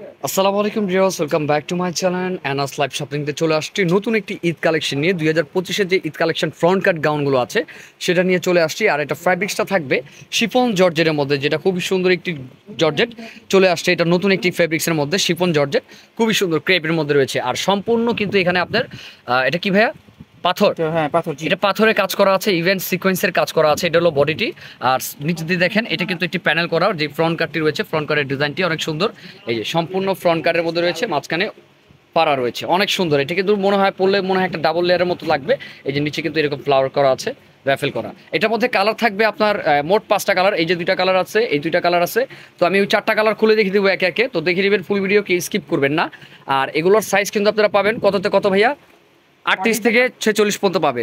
আসসালামু আলাইকুম viewers, welcome back to my channel Anas live shopping তে চলে আসছি নতুন একটি ঈদ কালেকশন নিয়ে। 2025-এর যে ঈদ কালেকশন ফ্রন্ট কাট গাউনগুলো আছে সেটা নিয়ে চলে আসছি। আর এটা ফ্যাব্রিক্সটা থাকবে শিফন জর্জেটের মধ্যে, যেটা খুবই সুন্দর একটি জর্জেট চলে আসছে। এটা নতুন একটি ফ্যাব্রিক্সের মধ্যে শিফন জর্জেট, খুবই সুন্দর ক্রেপের মধ্যে রয়েছে। আর সম্পূর্ণ কিন্তু এখানে আপনার এটা কি ভাইয়া, পাথর? হ্যাঁ, পাথর। এটা পাথরে কাজ করা আছে, ইভেন্ট সিকোয়েন্সের কাজ করা আছে। এটা হলো বডিটি। আর নিচে দিয়ে দেখেন, এটা কিন্তু একটি প্যানেল করা, যে ফ্রন্ট কাটটি রয়েছে, ফ্রন্ট কাটের ডিজাইনটি অনেক সুন্দর। এই যে সম্পূর্ণ ফ্রন্ট কাটের মধ্যে রয়েছে, মাঝখানে পাড়া রয়েছে, অনেক সুন্দর। এটা কিন্তু মনে হয় পরলে মনে হয় একটা ডাবল লেয়ারের মতো লাগবে। এই যে নিচে কিন্তু এরকম ফ্লাওয়ার করা আছে, র্যাফেল করা। এটার মধ্যে কালার থাকবে আপনার মোট 5টা কালার। এই যে 2টা কালার আছে, এই 2টা কালার আছে। তো আমি ওই 4টা কালার খুলে দেখিয়ে দেবো একে একে, তো দেখে নেবেন, ফুল ভিডিও কি স্কিপ করবেন না। আর এগুলোর সাইজ কিন্তু আপনারা পাবেন কততে কত ভাইয়া? 38 থেকে 46 পর্যন্ত পাবে।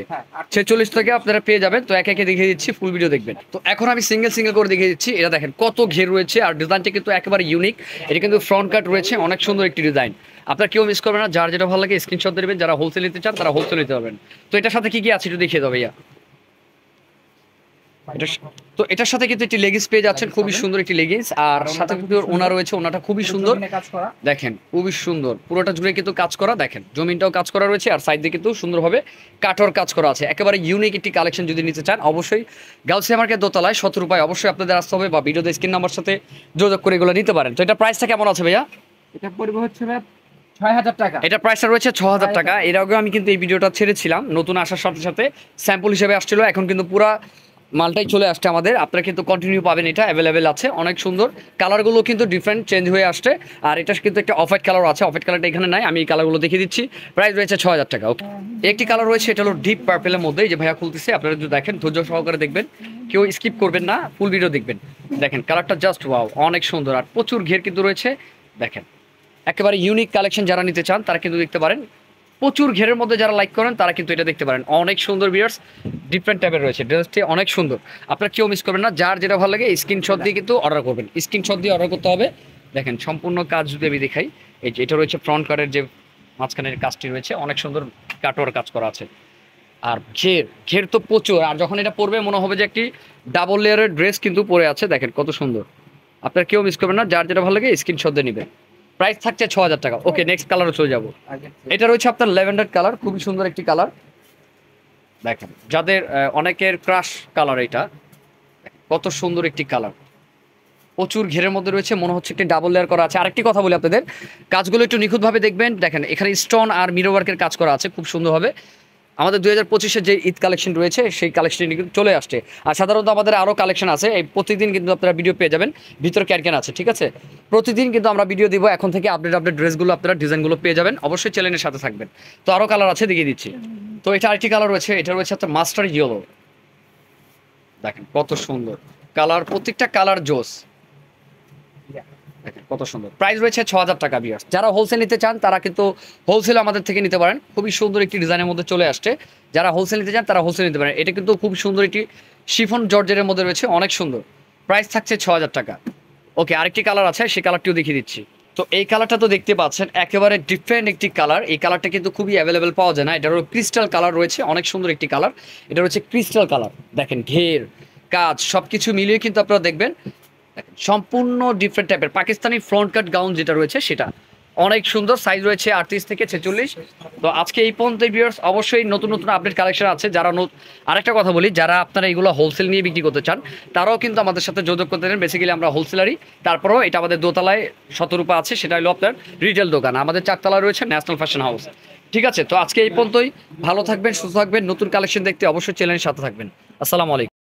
46 থেকে আপনারা পেয়ে যাবেন। তো একে একে দেখিয়ে দিচ্ছি, ফুল ভিডিও দেখবেন। তো এখন আমি সিঙ্গেল সিঙ্গেল করে দেখিয়ে দিচ্ছি। এটা দেখেন কত ঘের রয়েছে, আর ডিজাইনটা কিন্তু একেবারে ইউনিক। এটা কিন্তু ফ্রন্ট কাট রয়েছে, অনেক সুন্দর একটি ডিজাইন। আপনার কেউ মিস করবেন না, যার যেটা ভালো লাগে স্ক্রিনশট দেবেন। যারা হোলসেল নিতে চান তারা হোলসেল নিতে পারবেন। তো এটার সাথে কি কি আছে একটু দেখিয়ে দাও ভাইয়া। তো এটার সাথে কিন্তু একটি লেগিংস পেয়ে যাচ্ছেন, খুবই সুন্দর একটি লেগিংস। আর সাথে কিন্তু ওনা রয়েছে, ওনাটা খুবই সুন্দর। দেখেন খুবই সুন্দর, পুরোটা জুড়ে কিন্তু কাজ করা। দেখেন জমিনটাও কাজ করা রয়েছে, আর সাইড দিয়ে কিন্তু সুন্দরভাবে কাঠর কাজ করা আছে। একেবারে ইউনিক একটি কালেকশন। যদি নিতে চান অবশ্যই গাউসিয়া মার্কেট দোতলায় 17 রুপায় অবশ্যই আপনাদের আসতে হবে, বা ভিডিওতে স্ক্রিন নাম্বার সাথে যোগাযোগ করে এগুলো নিতে পারেন। তো এটা প্রাইসটা কেমন আছে ভাইয়া? এটা পড়বে হচ্ছে ৬,০০০ টাকা। এটা প্রাইসটা রয়েছে ৬,০০০ টাকা। এর আগে আমি কিন্তু এই ভিডিওটা ছেড়েছিলাম, নতুন আসার সাথে সাথে স্যাম্পল হিসেবে আসছিল। এখন কিন্তু পুরা মালটাই চলে আসছে আমাদের। আপনারা কিন্তু কন্টিনিউ পাবেন, এটা অ্যাভেলেবেল আছে। অনেক সুন্দর, কালারগুলো কিন্তু ডিফারেন্ট চেঞ্জ হয়ে আসছে। আর এটা কিন্তু একটা অফ হোয়াইট কালার আছে, অফ হোয়াইট কালারটা এখানে নাই, আমি এই কালারগুলো দেখিয়ে দিচ্ছি। প্রাইস রয়েছে ৬,০০০ টাকা। ওকে, একটি কালার রয়েছে, এটা হলো ডিপ পার্পেলের মধ্যে। এই যে ভাইয়া খুলতেছে, আপনারা যদি দেখেন ধৈর্য সহকারে দেখবেন, কেউ স্কিপ করবেন না, ফুল ভিডিও দেখবেন। দেখেন কালারটা জাস্ট ওয়াও, অনেক সুন্দর। আর প্রচুর ঘের কিন্তু রয়েছে। দেখেন একেবারে ইউনিক কালেকশন, যারা নিতে চান তারা কিন্তু দেখতে পারেন। প্রচুর ঘেরের মধ্যে যারা লাইক করেন তারা কিন্তু এটা দেখতে পারেন। অনেক সুন্দর ভিউয়ার্স, ডিফারেন্ট টাইপের রয়েছে, ড্রেসটি অনেক সুন্দর। আপনারা কেউ মিস করবেন না, যার যেটা ভালো লাগে স্ক্রিনশট দিয়ে কিন্তু অর্ডার করবেন। স্ক্রিনশট দিয়ে অর্ডার করতে হবে। দেখেন সম্পূর্ণ কাজ যদি আমি দেখাই, এই যে এটা রয়েছে ফ্রন্ট কাটের যে মাঝখানের কাজটি রয়েছে, অনেক সুন্দর কাটোয়ার কাজ করা আছে। আর ঘের ঘের তো প্রচুর। আর যখন এটা পরবে মনে হবে যে একটি ডাবল লেয়ারের ড্রেস কিন্তু পরে আছে। দেখেন কত সুন্দর। আপনারা কেউ মিস করবেন না, যার যেটা ভালো লাগে স্ক্রিনশট দিয়ে নেবেন। প্রাইস থাকছে ৬,০০০ টাকা। ওকে, নেক্সট কালারে চলে যাবো। এটা রয়েছে আপনার ল্যাভেন্ডার কালার, খুবই সুন্দর একটি কালার। দেখেন যাদের অনেকের ক্রাশ কালার, এটা কত সুন্দর একটি কালার, প্রচুর ঘেরের মধ্যে রয়েছে, মনে হচ্ছে একটি ডাবল লেয়ার করা আছে। আরেকটি কথা বলি আপনাদের, কাজগুলো একটু নিখুঁতভাবে দেখবেন। দেখেন এখানে স্টোন আর মিরর ওয়ার্কের কাজ করা আছে খুব সুন্দরভাবে। আমাদের 2025-এর যে ঈদ কালেকশন রয়েছে সেই কালেকশন কিন্তু চলে আসছে। আর সাধারণত আমাদের আরও কালেকশন আছে, এই প্রতিদিন কিন্তু আপনারা ভিডিও পেয়ে যাবেন। ভিতরে ক্যান আছে, ঠিক আছে? প্রতিদিন কিন্তু আমরা ভিডিও দিব, এখন থেকে আপডেট ড্রেসগুলো আপনারা ডিজাইনগুলো পেয়ে যাবেন। অবশ্যই চ্যানেলের সাথে থাকবেন। তো আরও কালার আছে, দেখিয়ে দিচ্ছি। তো এটা আরেকটি কালার রয়েছে, এটা রয়েছে আপনার মাস্টার ইয়েলো। দেখেন কত সুন্দর কালার, প্রত্যেকটা কালার জোস। দেখেন কত সুন্দর। প্রাইস রয়েছে ৬,০০০ টাকা। ভিউয়ার্স যারা হোলসেল নিতে চান তারা কিন্তু হোলসেল আমাদের থেকে নিতে পারেন। খুবই সুন্দর একটি ডিজাইনের মধ্যে চলে আসছে। যারা হোলসেল নিতে চান তারা হোলসেল নিতে পারেন। এটা কিন্তু খুব সুন্দর একটি শিফন জর্জের মধ্যে রয়েছে, অনেক সুন্দর। প্রাইস থাকছে ৬,০০০ টাকা। ওকে, আরেকটি কালার আছে, সেই কালারটিও দেখিয়ে দিচ্ছি। তো এই কালারটা তো দেখতে পাচ্ছেন, একেবারে ডিফারেন্ট একটি কালার। এই কালারটা কিন্তু খুবই অ্যাভেলেবেল পাওয়া যায় না। এটারও ক্রিস্টাল কালার রয়েছে, অনেক সুন্দর একটি কালার। এটা হচ্ছে ক্রিস্টাল কালার। দেখেন ঘের কাজ সব কিছু মিলিয়ে কিন্তু আপনারা দেখবেন সম্পূর্ণ ডিফারেন্ট টাইপের পাকিস্তানি ফ্রন্ট কাট গাউন যেটা রয়েছে সেটা অনেক সুন্দর। সাইজ রয়েছে 38 থেকে 46। তো আজকে এই পর্যন্ত ভিউয়ার্স, অবশ্যই নতুন নতুন আপডেট কালেকশন আছে। যারা আরেকটা কথা বলি, যারা আপনারা এগুলো হোলসেল নিয়ে বিক্রি করতে চান তারাও কিন্তু আমাদের সাথে যোগাযোগ করতে পারেন। বেসিক্যালি আমরা হোলসেলারই, তারপরেও এটা আমাদের দোতলায় 17 রূপা আছে, সেটা হলো আপনার রিটেল দোকান। আমাদের 4 তলায় রয়েছে ন্যাশনাল ফ্যাশন হাউস। ঠিক আছে, তো আজকে এই পর্যন্তই। ভালো থাকবেন, সুস্থ থাকবেন। নতুন কালেকশন দেখতে অবশ্যই চ্যানেলের সাথে থাকবেন। আসসালামু আলাইকুম।